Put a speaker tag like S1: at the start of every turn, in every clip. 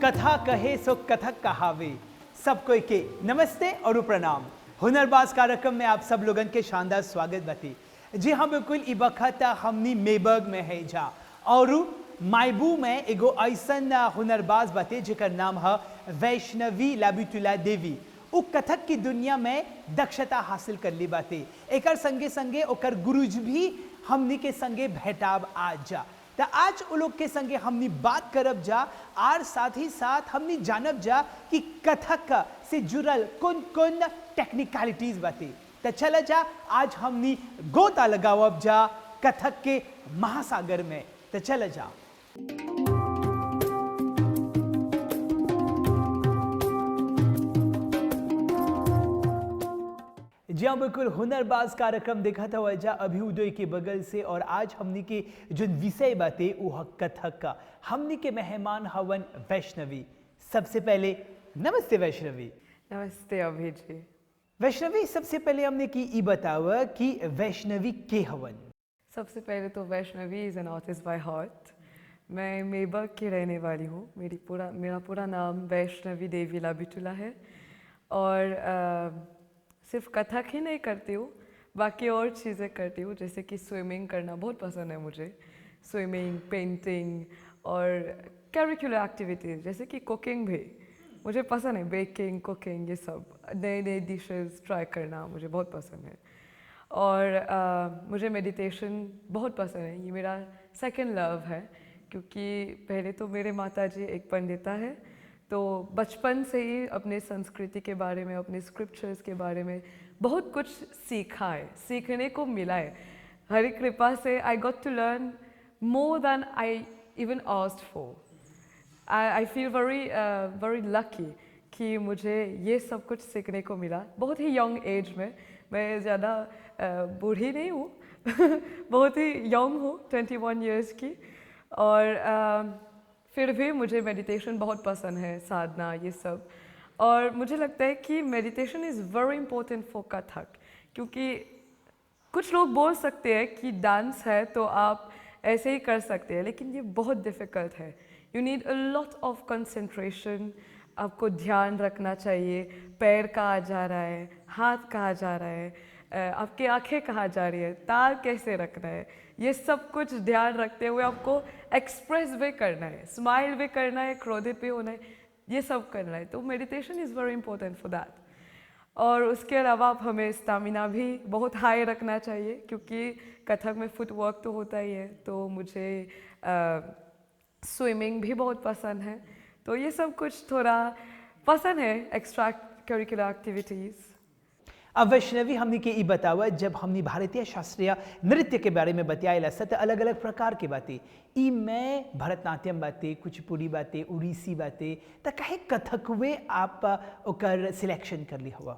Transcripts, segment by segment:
S1: कथा कहे सो कथक कहावे। सबको के नमस्ते और प्रणाम। हुनरबाज कार्यक्रम में आप सब लोगन के शानदार स्वागत बती। जी हाँ, बिल्कुल ई वक्त हमनी मेबर्ग में है जा और मायबू में एगो ऐसन हुनरबाज बते जेकर नाम है वैष्णवी लाबुतुला देवी। उ कथक की दुनिया में दक्षता हासिल कर ली बाते। एकर संगे संगे ओकर गुरुज भी हमनी के संगे भेटाब आज जा। तो आज उ लोग के संगे हमनी बात करब जा और साथ ही साथ हमनी जानब जा कि कथक से जुड़ल कौन कौन टेक्निकलिटीज बाते। तो चला जा आज हमनी गोता लगावब जा कथक के महासागर में। तो चला जा। जी हाँ, बिल्कुल हुनरबाज कार्यक्रम देखा था वजह अभ्युदय के बगल से और आज हमनी के जो विषय बातें वो कथक का। हमनी के मेहमान हवन वैष्णवी। सबसे पहले नमस्ते वैष्णवी।
S2: नमस्ते अभि जी।
S1: वैष्णवी, सबसे पहले हमने की ई बतावा कि वैष्णवी के हवन।
S2: सबसे पहले तो Vaishnavi is an artist by heart. मैं मेबर्ग की रहने वाली हूँ। मेरा पूरा नाम वैष्णवी देवी लाबुतुला है और सिर्फ कथक ही नहीं करती हूँ, बाकी और चीज़ें करती हूँ, जैसे कि स्विमिंग करना बहुत पसंद है मुझे। स्विमिंग, पेंटिंग और करिकुलर एक्टिविटीज़ जैसे कि कुकिंग भी मुझे पसंद है। बेकिंग, कुकिंग, ये सब नए नए डिशेस ट्राई करना मुझे बहुत पसंद है। और मुझे मेडिटेशन बहुत पसंद है। ये मेरा सेकंड लव है, क्योंकि पहले तो मेरे माताजी एक पंडिता है, तो बचपन से ही अपने संस्कृति के बारे में, अपने स्क्रिप्चर्स के बारे में बहुत कुछ सीखा है, सीखने को मिला है। हरि कृपा से I got to learn more than I even asked for. I feel very lucky कि मुझे ये सब कुछ सीखने को मिला बहुत ही यंग एज में। मैं ज़्यादा बूढ़ी नहीं हूँ बहुत ही यंग हूँ, 21 ईयर्स की। और फिर भी मुझे मेडिटेशन बहुत पसंद है, साधना, ये सब। और मुझे लगता है कि meditation is very important for Kathak, क्योंकि कुछ लोग बोल सकते हैं कि डांस है तो आप ऐसे ही कर सकते हैं, लेकिन ये बहुत डिफ़िकल्ट है। You need a lot of concentration. आपको ध्यान रखना चाहिए, पैर कहाँ जा रहा है, हाथ कहाँ जा रहा है, आपकी आंखें कहाँ जा रही है, ताल कैसे रखना है, ये सब कुछ ध्यान रखते हुए आपको एक्सप्रेस भी करना है, स्माइल भी करना है, क्रोधित भी होना है, ये सब करना है। तो meditation is very important for that. और उसके अलावा आप हमें स्टामिना भी बहुत हाई रखना चाहिए, क्योंकि कथक में फुटवर्क तो होता ही है। तो मुझे स्विमिंग भी बहुत पसंद है। तो ये सब कुछ थोड़ा पसंद है, एक्स्ट्रा करिकुलर एक्टिविटीज़।
S1: अब वैष्णवी, हमने के ई बतावा, जब हमने भारतीय शास्त्रीय नृत्य के बारे में बताया सत अलग अलग प्रकार के बातें, ई में भरतनाट्यम बातें, कुचिपुड़ी बातें, उड़ीसी बातें, तो कहे कथक वे आप ओकर सिलेक्शन कर ली हुआ?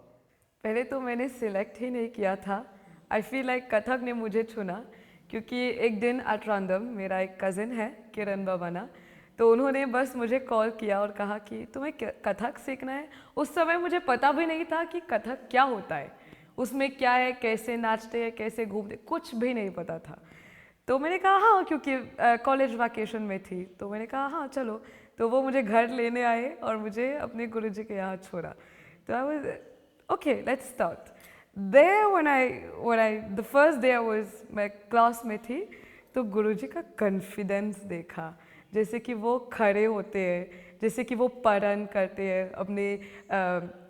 S2: पहले तो मैंने सिलेक्ट ही नहीं किया था। आई फील लाइक कथक ने मुझे चुना, क्योंकि एक दिन एट रैंडम मेरा एक कज़न है किरण बवाना, तो उन्होंने बस मुझे कॉल किया और कहा कि तुम्हें कथक सीखना है। उस समय मुझे पता भी नहीं था कि कथक क्या होता है, उसमें क्या है, कैसे नाचते हैं, कैसे घूमते, कुछ भी नहीं पता था। तो मैंने कहा हाँ, क्योंकि कॉलेज वैकेशन में थी, तो मैंने कहा हाँ चलो। तो वो मुझे घर लेने आए और मुझे अपने गुरुजी के यहाँ छोड़ा। तो I was okay, let's start. There when I the first day I was, मैं क्लास में थी, तो गुरुजी का कॉन्फिडेंस देखा। जैसे कि वो खड़े होते हैं, जैसे कि वो पढ़न करते हैं अपने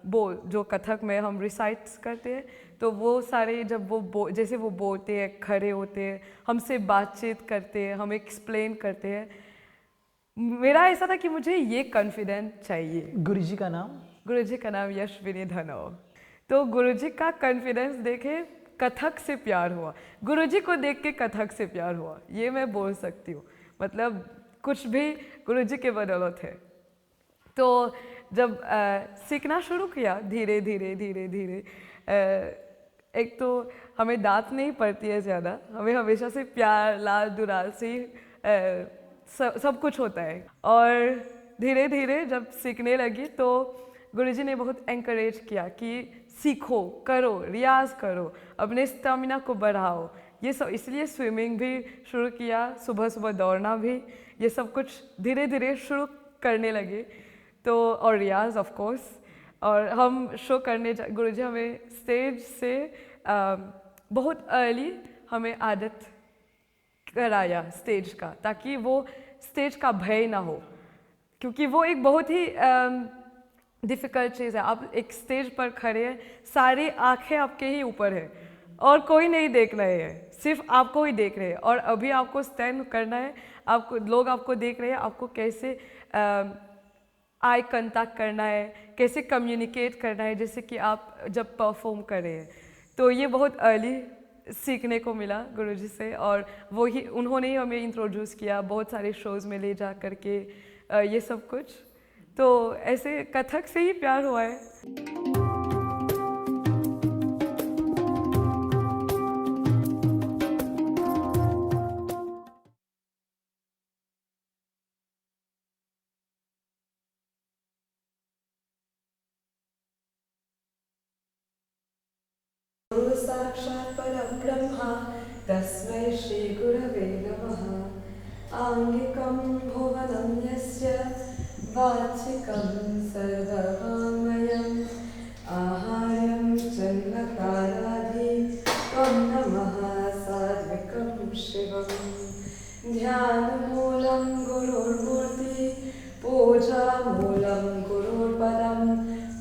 S2: बोल, जो कथक में हम रिसाइट्स करते हैं, तो वो सारे जब वो जैसे वो बोलते हैं, खड़े होते हैं, हमसे बातचीत करते हैं, हम एक्सप्लेन करते हैं। मेरा ऐसा था कि मुझे ये कॉन्फिडेंस चाहिए।
S1: गुरुजी का नाम?
S2: गुरुजी का नाम यशविनी धनव। तो गुरुजी का कॉन्फिडेंस देखे कथक से प्यार हुआ, गुरुजी को देख के कथक से प्यार हुआ, ये मैं बोल सकती हूँ। मतलब कुछ भी गुरुजी के बदौलत है। तो जब सीखना शुरू किया धीरे धीरे धीरे धीरे, एक तो हमें दांत नहीं पड़ती है ज़्यादा, हमें हमेशा से प्यार, लाड दुलार से ही सब कुछ होता है। और धीरे धीरे जब सीखने लगी तो गुरुजी ने बहुत एनकरेज किया कि सीखो, करो, रियाज करो, अपने स्टेमिना को बढ़ाओ, ये सब। इसलिए स्विमिंग भी शुरू किया, सुबह सुबह दौड़ना भी, ये सब कुछ धीरे धीरे शुरू करने लगे। तो और रियाज ऑफ कोर्स। और हम शो करने गुरुजी हमें स्टेज से बहुत अर्ली हमें आदत कराया स्टेज का, ताकि वो स्टेज का भय ना हो, क्योंकि वो एक बहुत ही डिफ़िकल्ट चीज़ है। आप एक स्टेज पर खड़े हैं, सारी आंखें आपके ही ऊपर है और कोई नहीं देख रहे हैं, सिर्फ आपको ही देख रहे हैं। और अभी आपको स्टैंड करना है, आपको लोग आपको देख रहे हैं, आपको कैसे आई कांटेक्ट करना है, कैसे कम्युनिकेट करना है, जैसे कि आप जब परफॉर्म कर रहे हैं। तो ये बहुत अर्ली सीखने को मिला गुरुजी से, और उन्होंने ही हमें इंट्रोड्यूस किया बहुत सारे शोज़ में ले जा करके ये सब कुछ। तो ऐसे कथक से ही प्यार हुआ है। गुरु साक्षात् परब्रह्म तस्मै श्री गुरवे नमः। आंगिकं भुवनं यस्य वाचिकं सर्ववाङ्मयम् आहार्यं जन्मकालादि त्वं नमः सात्विकं शिवम्। ध्यानमूलं गुरुर्मूर्ति पूजामूलं गुरुर्पदं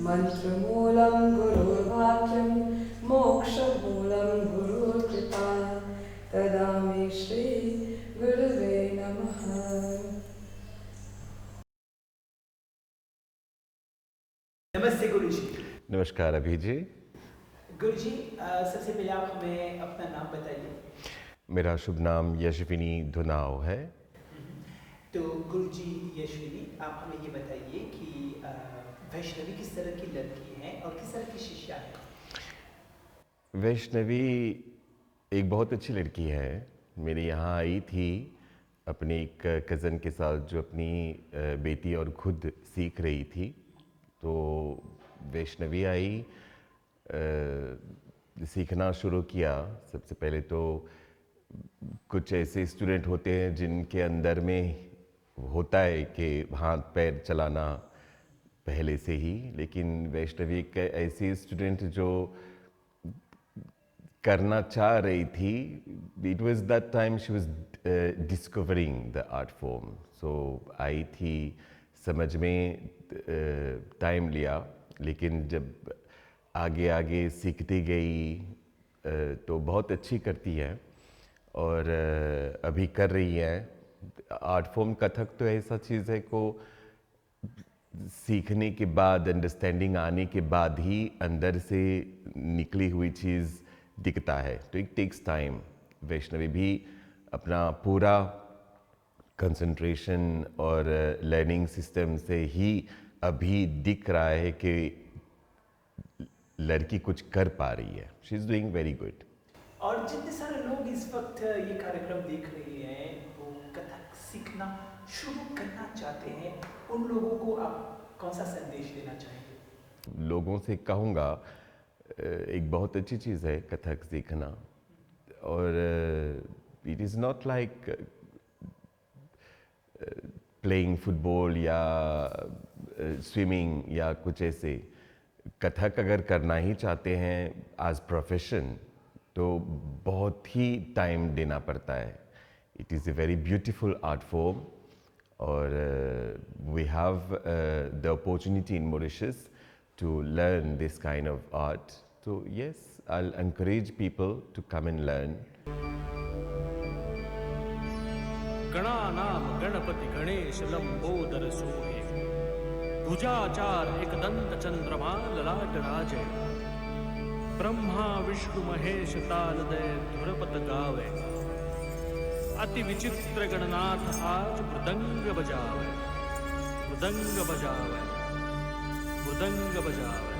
S2: मन्त्रमूलं गुरुर्वाक्यं मोक्षमूलं गुरुर्कृपा तदामि श्री गुरुवे नमः।
S1: नमस्ते गुरुजी।
S3: नमस्कार अभी जी।
S1: गुरुजी, सबसे पहले आप हमें अपना नाम बताइए।
S3: मेरा शुभ नाम यशविनी धुनाव है।
S1: तो गुरुजी यशविनी, आप हमें ये बताइए कि वैष्णवी किस तरह की लड़की है और किस तरह की शिष्या है?
S3: वैष्णवी एक बहुत अच्छी लड़की है। मेरे यहाँ आई थी अपने एक कज़न के साथ, जो अपनी बेटी और खुद सीख रही थी। तो वैष्णवी आई, सीखना शुरू किया। सबसे पहले तो कुछ ऐसे स्टूडेंट होते हैं जिनके अंदर में होता है कि हाथ पैर चलाना पहले से ही, लेकिन वैष्णवी एक ऐसी स्टूडेंट जो करना चाह रही थी। It was that time she was discovering the art form. So आई थी, समझ में टाइम लिया, लेकिन जब आगे आगे सीखती गई तो बहुत अच्छी करती है और अभी कर रही है। आर्ट फॉर्म कथक तो ऐसा चीज़ है को सीखने के बाद, अंडरस्टैंडिंग आने के बाद ही अंदर से निकली हुई चीज़ दिखता है। तो इट टेक्स टाइम। वैष्णवी भी अपना पूरा कंसंट्रेशन और लर्निंग सिस्टम से ही अभी दिख रहा है कि लड़की कुछ कर पा रही है। She is doing very good.
S1: और जितने सारे लोग इस वक्त ये कार्यक्रम देख रहे हैं, वो कथक सीखना शुरू करना चाहते हैं, उन लोगों को आप कौन सा संदेश देना चाहेंगे?
S3: लोगों से कहूँगा, एक बहुत अच्छी चीज़ है कथक सीखना, और it is not like playing football या स्विमिंग या कुछ ऐसे। कथक अगर करना ही चाहते हैं एज प्रोफेशन तो बहुत ही टाइम देना पड़ता है। It is a very beautiful art form, और we have the opportunity in Mauritius to learn this kind of art. So yes, I'll encourage people to come and learn.
S4: गणानाम गणपति गणेश लंबोदर सोहे भुजाचार एकदंत चंद्रमा ललाट राजे ब्रह्मा विष्णु महेश तालदय धुरपत गावे अति विचित्र गणनाथ आज मृदंग बजावे मृदंग बजावे मृदंग बजावे।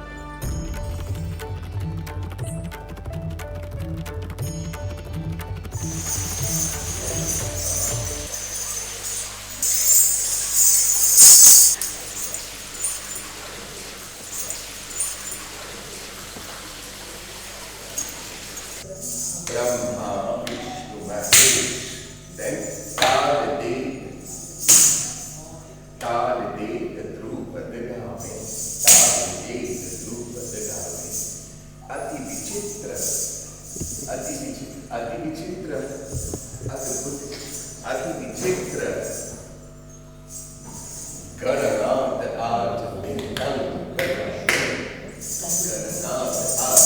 S3: Brahma, Vishnu, Mahesh, then Tal, De, Dhrupada, अद्भुत अति विचित्र गणनाथ आज नित्यं गणनाथ आज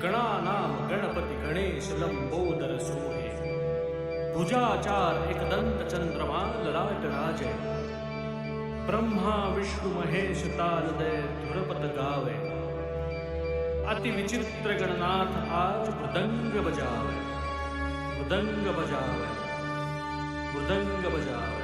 S4: गणानाम गणपति गणेश लंबोदर सोहे भुजाचार एकदंत चंद्रमा ललाट राजय ब्रह्मा विष्णु महेश तालदय धुरपत गावे अति विचित्र गणनाथ आज मृदंग बजावे मृदंग बजावे मृदंग बजावे।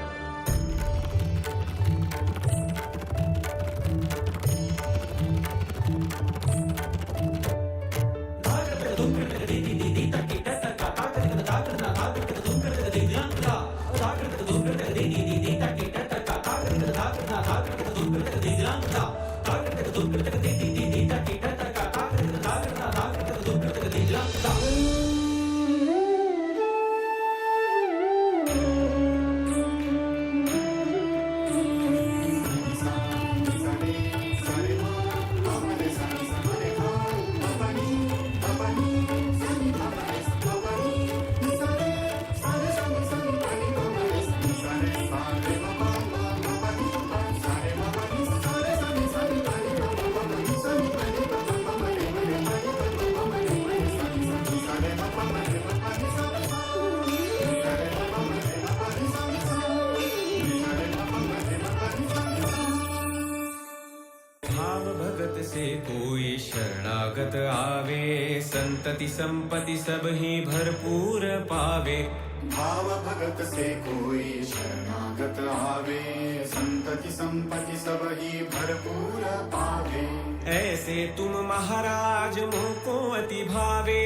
S5: कोई शरणागत आवे संतति संपत्ति सब ही भरपूर पावे।
S6: भाव भगत से कोई शरणागत आवे संतति संपत्ति सब ही भरपूर पावे।
S5: ऐसे तुम महाराज मोको अति भावे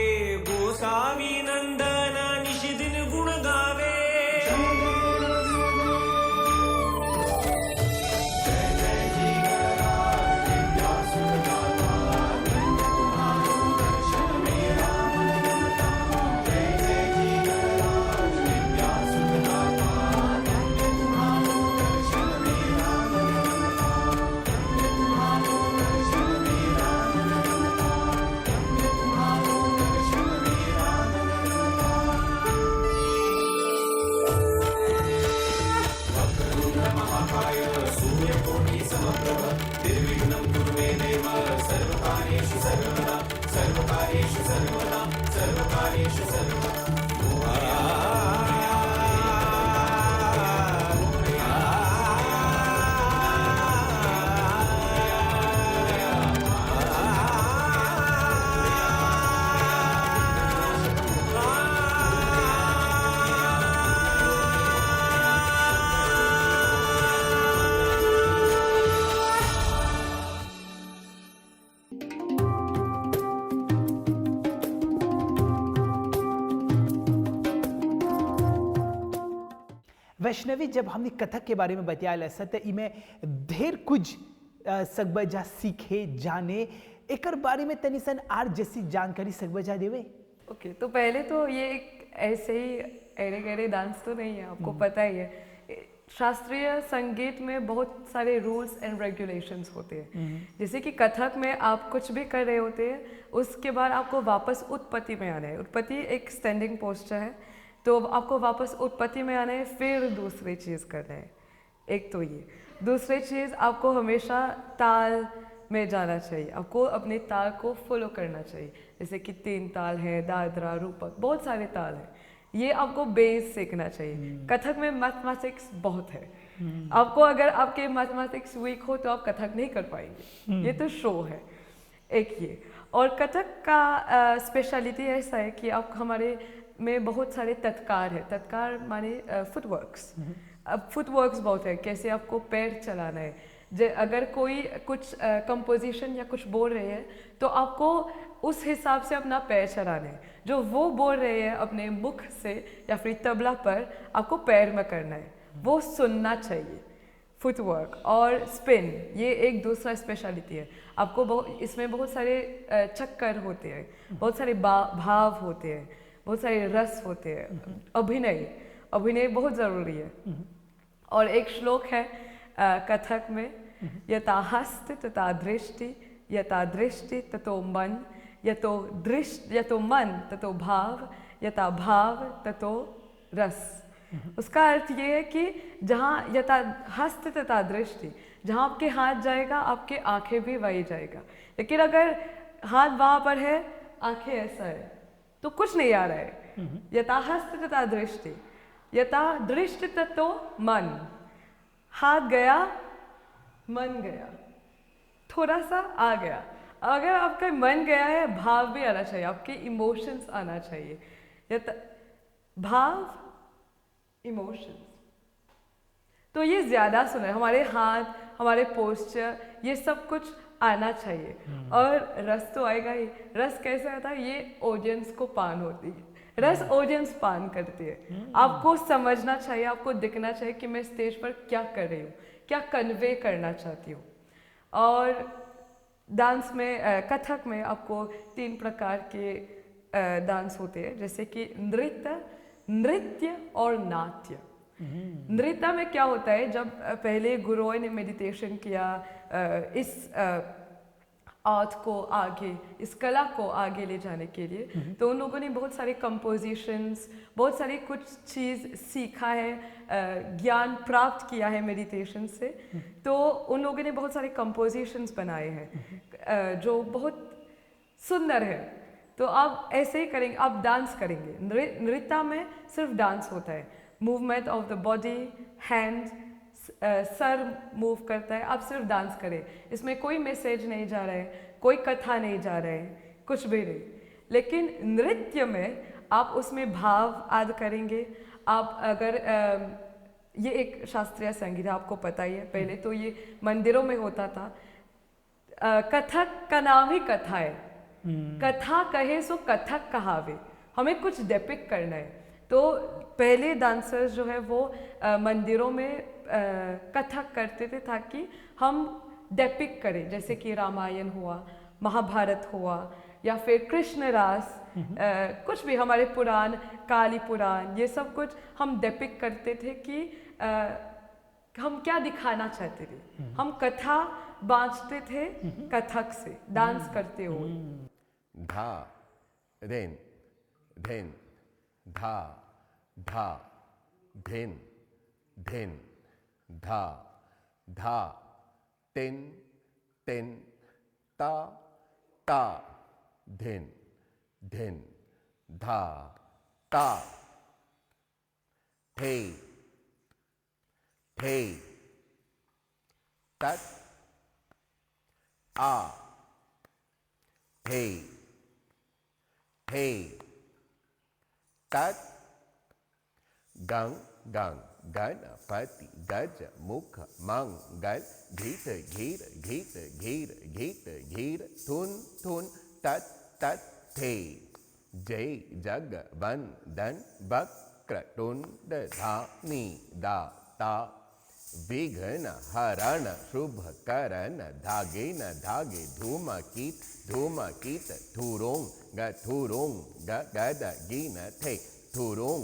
S5: गोसावी नंदन निश दिन गुण गावे।
S1: वैष्णवी, जब हमने कथक के बारे में बताया सत्य इमें ढेर कुछ सकबजा सीखे जाने एकर बारे में तनिसन आर जैसी जानकारी सकबजा देवे।
S2: ओके, तो पहले तो ये एक ऐसे ही एड़े गहरे डांस तो नहीं है, आपको पता ही है। शास्त्रीय संगीत में बहुत सारे रूल्स एंड रेगुलेशंस होते हैं। जैसे कि कथक में आप कुछ भी कर रहे होते हैं, उसके बाद आपको वापस उत्पत्ति में आना है। उत्पत्ति एक स्टैंडिंग पोस्चर है, तो आपको वापस उत्पत्ति में आना है, फिर दूसरी चीज़ करना है। एक तो ये, दूसरी चीज़ आपको हमेशा ताल में जाना चाहिए, आपको अपने ताल को फॉलो करना चाहिए। जैसे कि 3 ताल हैं, दादरा, रूपक, बहुत सारे ताल हैं, ये आपको बेस सीखना चाहिए। कथक में मैथमेटिक्स बहुत है, आपको अगर आपके मैथमेटिक्स वीक हो तो आप कथक नहीं कर पाएंगे, ये तो शो है एक ये। और कथक का स्पेशलिटी ऐसा है कि आप हमारे में बहुत सारे तत्कार है। तत्कार माने फुटवर्क्स। अब फुटवर्क्स बहुत है, कैसे आपको पैर चलाना है। अगर कोई कुछ कंपोजिशन या कुछ बोल रहे हैं तो आपको उस हिसाब से अपना पैर चलाना है। जो वो बोल रहे हैं अपने मुख से या फिर तबला पर, आपको पैर में करना है, वो सुनना चाहिए। फुटवर्क और स्पिन, ये एक दूसरा स्पेशलिटी है। आपको इसमें बहुत सारे चक्कर होते हैं, बहुत सारे भाव होते हैं, बहुत सारे रस होते हैं। अभिनय बहुत ज़रूरी है। और एक श्लोक है कथक में, यथा हस्त तथा दृष्टि, यथा दृष्टि ततो मन, यतो मन ततो भाव, यथा भाव ततो रस। उसका अर्थ ये है कि जहाँ यथा हस्त तथा दृष्टि, जहाँ आपके हाथ जाएगा आपके आंखें भी वही जाएगा। लेकिन अगर हाथ वहाँ पर है, आंखें ऐसा है, तो कुछ नहीं आ रहा है। यथा हस्त तथा दृष्टि, यथा दृष्टि ततो मन, हाथ गया मन गया, थोड़ा सा आ गया। अगर आपका मन गया है, भाव भी आना चाहिए, आपके इमोशंस आना चाहिए। यथा भाव, इमोशंस, तो ये ज़्यादा सुना है। हमारे हाथ, हमारे पोस्चर, ये सब कुछ आना चाहिए। और रस तो आएगा ही। रस कैसे आता है? ये ऑडियंस को पान होती है, रस ऑडियंस पान करती है। आपको समझना चाहिए, आपको दिखना चाहिए कि मैं स्टेज पर क्या कर रही हूँ, क्या कन्वे करना चाहती हूँ। और डांस में, कथक में आपको 3 प्रकार के डांस होते हैं, जैसे कि नृत्य और नाट्य। नृत्य में क्या होता है, जब पहले गुरुओं ने मेडिटेशन किया इस आर्ट को आगे, इस कला को आगे ले जाने के लिए, तो उन लोगों ने बहुत सारे कंपोजिशंस, बहुत सारी कुछ चीज़ सीखा है, ज्ञान प्राप्त किया है मेडिटेशन से। तो उन लोगों ने बहुत सारे कंपोजिशंस बनाए हैं जो बहुत सुंदर है। तो आप ऐसे ही करेंगे, आप डांस करेंगे। नृत्य में सिर्फ डांस होता है, movement of the body, hand, sir move करता है, आप सिर्फ डांस करें। इसमें कोई मैसेज नहीं जा रहा है, कोई कथा नहीं जा रहा है, कुछ भी नहीं। लेकिन नृत्य में आप उसमें भाव ऐड करेंगे। आप अगर ये एक शास्त्रीय संगीत है, आपको पता ही है, पहले तो ये मंदिरों में होता था। कथक का नाम ही कथा है, कथा कहे सो कथक कहावे, हमें कुछ डेपिक्ट करना है। तो पहले डांसर्स जो है वो मंदिरों में कथक करते थे ताकि हम डेपिक्ट करें, जैसे कि रामायण हुआ, महाभारत हुआ, या फिर कृष्ण रास, कुछ भी हमारे पुराण, काली पुराण, ये सब कुछ हम डेपिक्ट करते थे कि हम क्या दिखाना चाहते थे। हम कथा बांटते थे कथक से, डांस करते हुए।
S3: धा धेन धेन, धा धा धेन धेन, धा धा तेन तेन, ता ता धेन धेन, धा ता, थे थे, तत आ, थे थे, तत गंग गंग, गणपति गज मुख मंगल, घीत घीर घीत घीर घीत घीर, थुन थुन, तत तत थे। जय जगवंदन वक्र तुंड धामी दाता, विघ्न हरण शुभ करण, धागे न धागे धूमकीत धूमकीत, थुरोंग ग थुरोंग ग गद गीन थे, थुरुंग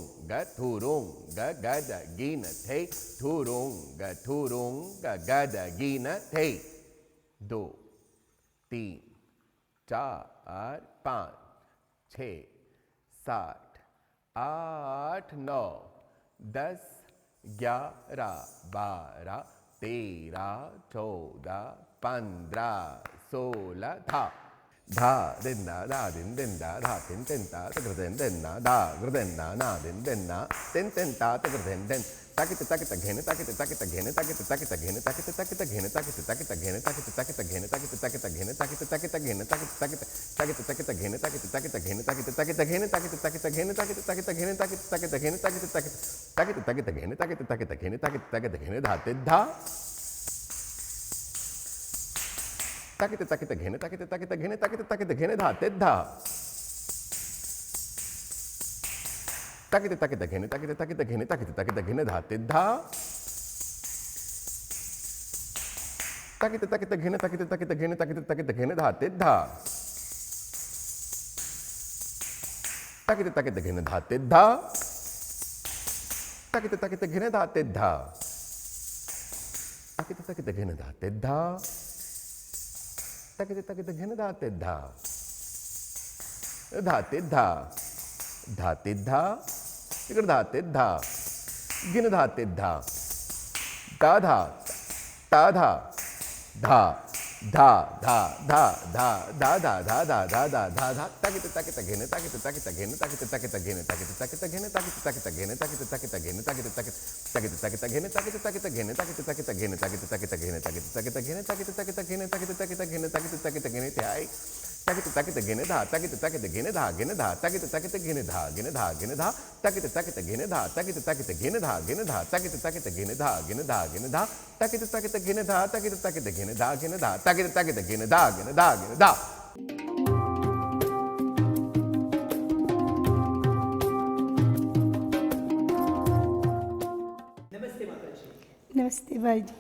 S3: गद गिन थे थुरुंग गद गिन थे 2 3 4 5 6 7 8 9 10 11 12 13 14 15 16 धा दिन दा धा तिन ता तग्रदेन दिन ना धा ग्रदेन ना दिन ना तिन ता तग्रदेन दिन ताकित घेने ताकित घेने ताकित घेने ताकित घेने ताकित घेने ताकित घेने ताकित घेने ताकित घेने ताकित घेने ताकित घेने ताकित घेने ताकित घेने ताकित घेने ताकित घेने ताकित घेने धाते धा ताकित घेने घेने धाते धा ताकित घेने घेने धाते धा ताकित घेने घेने धाते धा ताकित घेने धाते धा ताकित घेने धाते धा ताकित घेने धाते धा ताकित घेने धाते धा धाते धा धाते धा इकडे धाते धा गिन धाते धा धा धा धा धा धा धा धा धा धा धा धा धा धा धा धा धा धा ताकित घेने घेने घेने घेने घेने आई ताकित घेने धा घेने धा घेने धा ताकित घेने धा घेने धा घेने धा ताकित घेने धा घेने धा घेने धा ताकित घेने धा घेने धा घेने धा ताकित घेने धा घेने धा घेने धा ताकित घेने धा घेने धा घेने धा
S1: नमस्ते माता जी।
S7: नमस्ते भाई जी।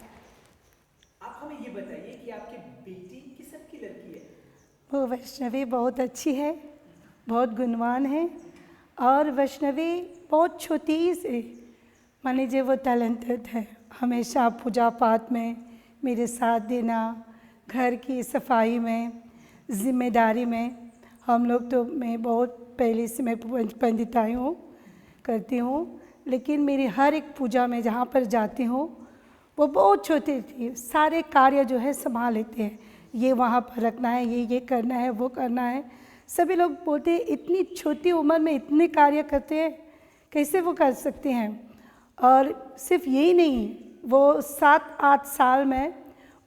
S1: आप हमें ये बताइए कि आपकी बेटी किस सब की लड़की है?
S7: वो वैष्णवी बहुत अच्छी है, बहुत गुणवान है और वैष्णवी बहुत छोटी से मान लीजिए वो टैलेंटेड है। हमेशा पूजा पाठ में मेरे साथ देना, घर की सफाई में, जिम्मेदारी में। हम लोग तो मैं बहुत पहले से मैं पंडिताई हूँ, करती हूँ, लेकिन मेरी हर एक पूजा में जहाँ पर जाती हूँ वो बहुत छोटी थी, सारे कार्य जो है संभाल लेते हैं। ये वहाँ पर रखना है, ये करना है, वो करना है। सभी लोग बोलते हैं इतनी छोटी उम्र में इतने कार्य करते हैं, कैसे वो कर सकते हैं। और सिर्फ यही नहीं, वो 7-8 साल में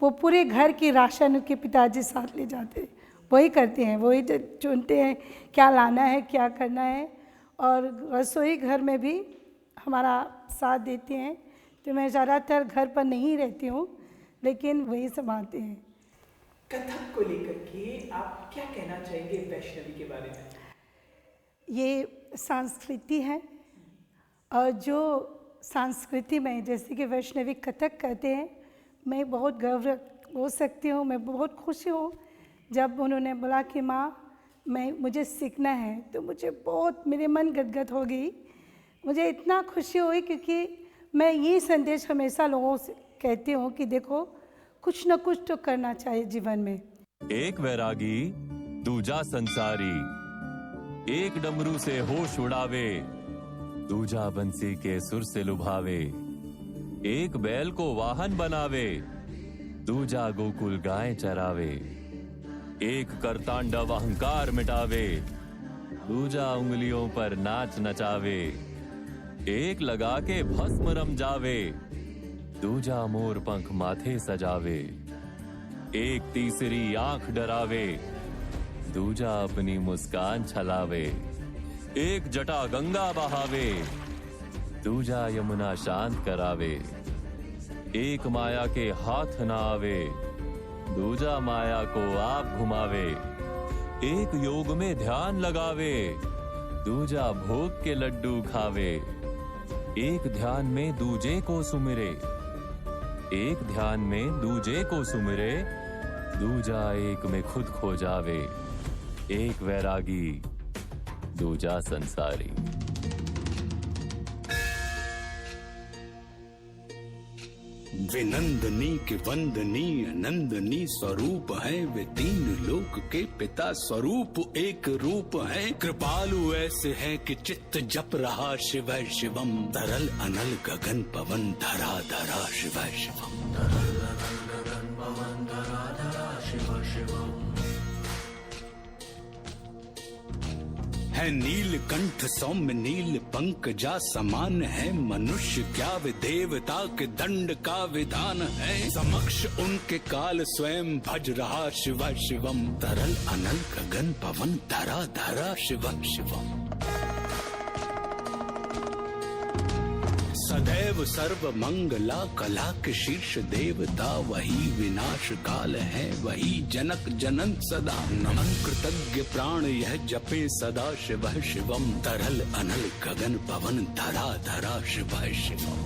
S7: वो पूरे घर की राशन उनके पिताजी साथ ले जाते हैं, वही करते हैं, वही चुनते हैं क्या लाना है, क्या करना है। और रसोई घर में भी हमारा साथ देते हैं। तो मैं ज़्यादातर घर पर नहीं रहती हूँ, लेकिन वही संभालते हैं।
S1: कथक को लेकर के आप क्या कहना चाहेंगे वैष्णवी के बारे में?
S7: ये संस्कृति है और जो संस्कृति में जैसे कि वैष्णवी कथक करते हैं, मैं बहुत गर्व हो सकती हूँ। मैं बहुत खुश हूँ जब उन्होंने बोला कि माँ मुझे सीखना है, तो मुझे बहुत मेरे मन गदगद हो गई। मुझे इतना खुशी हुई क्योंकि मैं ये संदेश हमेशा लोगों से कहती हूँ कि देखो कुछ न कुछ तो करना चाहिए जीवन में।
S8: एक वैरागी दूजा संसारी, एक डमरू से होश उड़ावे, दूजा बंसी के सुर से लुभावे, एक बैल को वाहन बनावे, दूजा गोकुल गाय चरावे, एक करतांडव अहंकार मिटावे, दूजा उंगलियों पर नाच नचावे, एक लगा के भस्म रम जावे, दूजा मोर पंख माथे सजावे, एक तीसरी आंख डरावे, दूजा अपनी मुस्कान छलावे, एक जटा गंगा बहावे, दूजा यमुना शांत करावे, एक माया के हाथ न आवे, दूजा माया को आप घुमावे, एक योग में ध्यान लगावे, दूजा भोग के लड्डू खावे, एक ध्यान में दूजे को सुमिरे, एक ध्यान में दूजे को सुमिरे, दूजा एक में खुद खो जावे, एक वैरागी दूजा संसारी।
S9: वे नंदनी के वंदनीय नंदनी स्वरूप है, वे तीन लोक के पिता स्वरूप एक रूप है। कृपालु ऐसे है कि चित्त जप रहा शिव शिवम, तरल अनल गगन पवन धरा धरा शिव शिवम। है नीलकंठ सौम्य नील पंकजा समान है, मनुष्य क्या वे देवता के दंड का विधान है। समक्ष उनके काल स्वयं भज रहा शिव शिवम, तरल अनल गगन पवन धरा धरा शिव शिवम। सदैव सर्व मंगला कला के शीर्ष देवता, वही विनाश काल है वही जनक जनन सदा। नमन कृतज्ञ प्राण यह जपे सदा शिव शिवम, तरल अनल गगन पवन धरा धरा शिव शिवम।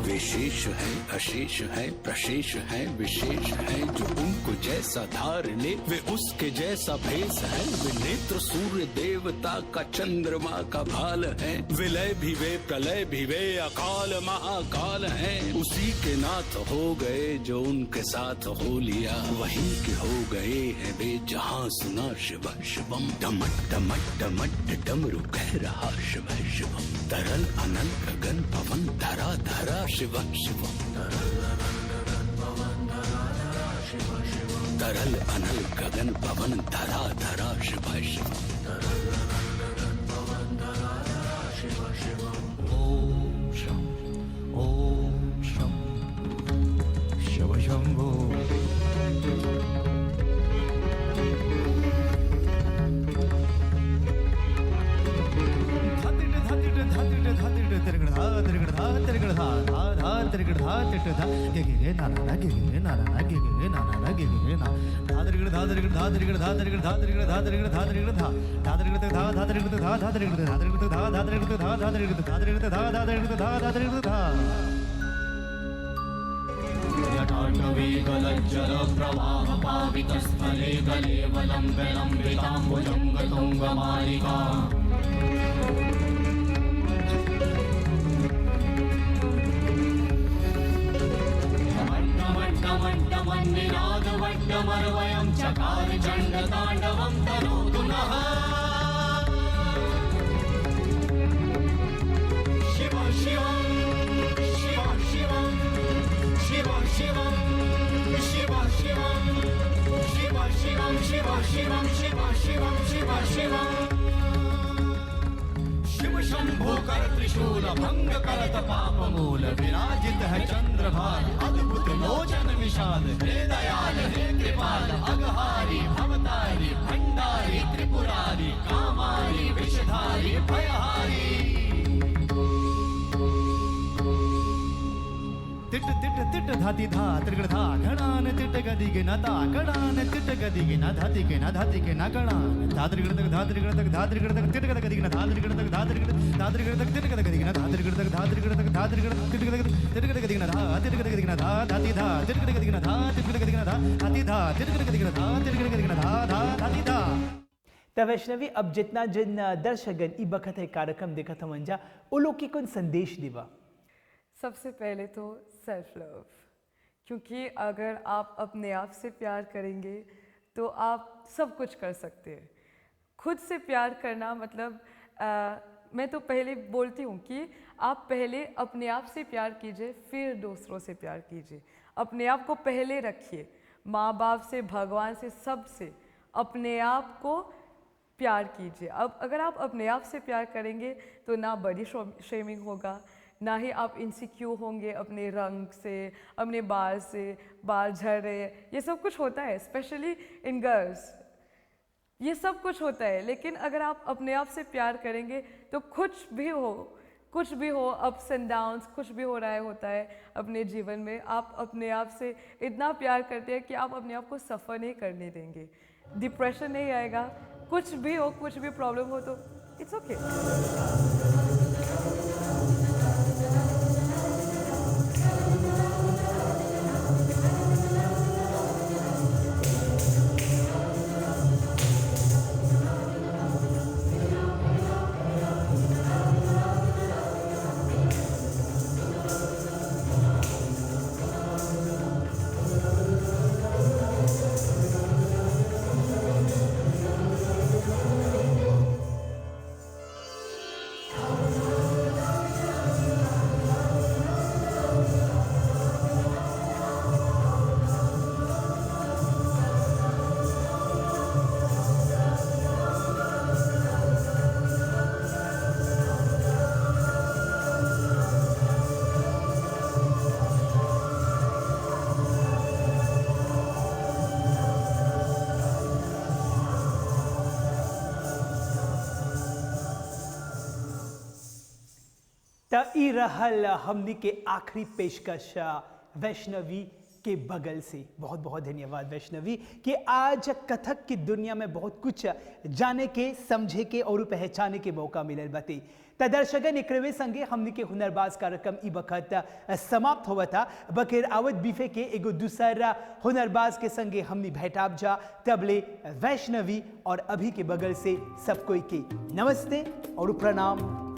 S9: विशेष है अशेष है प्रशेष है विशेष है, जो उनको जैसा धार ले वे उसके जैसा भेष है। वे नेत्र सूर्य देवता का चंद्रमा का भाल है, विलय भी वे प्रलय भी वे अकाल महाकाल है। उसी के नाथ हो गए जो उनके साथ हो लिया, वहीं के हो गए हैं वे जहां सुना शिव शिवम। डमट डमट डमट डमरू कह रहा शिव शिवम, तरल अनल गगन पवन धरा धरा शिव शिवम। तरल अनल गगन पवन धरा धरा शिव शिवम।
S10: ओम शं शिव शंभो। जल प्रवाह पावितस्थले गले वलम्बिताम्बुजं गतुङ्गमालिका। वट्टमर्वयं चकार चण्डताण्डवं तनोतु नः। शिव शिवं शिव शिवं शिव शिवं शिव शिवं शिव शिवं शिव शिवं शिव शिवं शिव शिवं। शिव शंभो कर त्रिशूल भंग करत पाप मूल, विराजित है चंद्रभान अद्भुत लोचन विशाल। हे दयाल हे कृपाल अगहारी भवतारी भंडारी त्रिपुरारी कामारी विषधारी भयहारी। तिट तिट तिट धाति धा त्रिगण धा गणान तिट गदि के न ता गणान तिट गदि के न धाति के न धाति के न गणान। धात्रिगण तक धात्रिगण तक धात्रिगण तक तिट गद गदि के न धात्रिगण तक धात्रिगण धात्रिगण तक तिट गद गदि के न धात्रिगण तक धात्रिगण तक धात्रिगण तिट गद तिट गद गदि के न धा तिट गद गदि के न धा धाति धा तिट गद गदि के न धा तिट गद गदि के न धा धाति धा तिट गद गदि के न धा तिट गद गदि के न धा धा धाति धा।
S1: त वैष्णवी अब जितना जिन दर्शकगण ई बखत है कार्यक्रम देखत हमन जा ओ लोग के कौन संदेश देवा?
S2: सबसे पहले तो सेल्फ लव, क्योंकि अगर आप अपने आप से प्यार करेंगे तो आप सब कुछ कर सकते हैं। खुद से प्यार करना मतलब मैं तो पहले बोलती हूँ कि आप पहले अपने आप से प्यार कीजिए, फिर दूसरों से प्यार कीजिए। अपने आप को पहले रखिए, माँ बाप से, भगवान से, सबसे अपने आप को प्यार कीजिए। अब अगर आप अपने आप से प्यार करेंगे तो ना बॉडी शेमिंग होगा, ना ही आप इनसिक्योर होंगे अपने रंग से, अपने बाल से, बाल झड़ रहे, ये सब कुछ होता है स्पेशली इन गर्ल्स, ये सब कुछ होता है। लेकिन अगर आप अपने आप से प्यार करेंगे तो कुछ भी हो अप्स एंड डाउन्स, कुछ भी हो रहा है होता है अपने जीवन में, आप अपने आप से इतना प्यार करते हैं कि आप अपने आप को सफ़र नहीं करने देंगे, डिप्रेशन नहीं आएगा। कुछ भी हो, कुछ भी प्रॉब्लम हो तो इट्स ओके।
S1: त ई रहल हमनी के आखिरी पेशकश वैष्णवी के बगल से। बहुत बहुत धन्यवाद वैष्णवी कि आज कथक की दुनिया में बहुत कुछ जाने के, समझे के और पहचाने के मौका मिलल बाती। त दर्शकन एकरवे संगे हमनी के हुनरबाज कार्यक्रम ई बखत समाप्त हुआ था। बखेर आवत बीफे के एगो दूसरा हुनरबाज के संगे हमनी भेटाब जा। तबले वैष्णवी और अभी के बगल से सब कोई के नमस्ते और प्रणाम।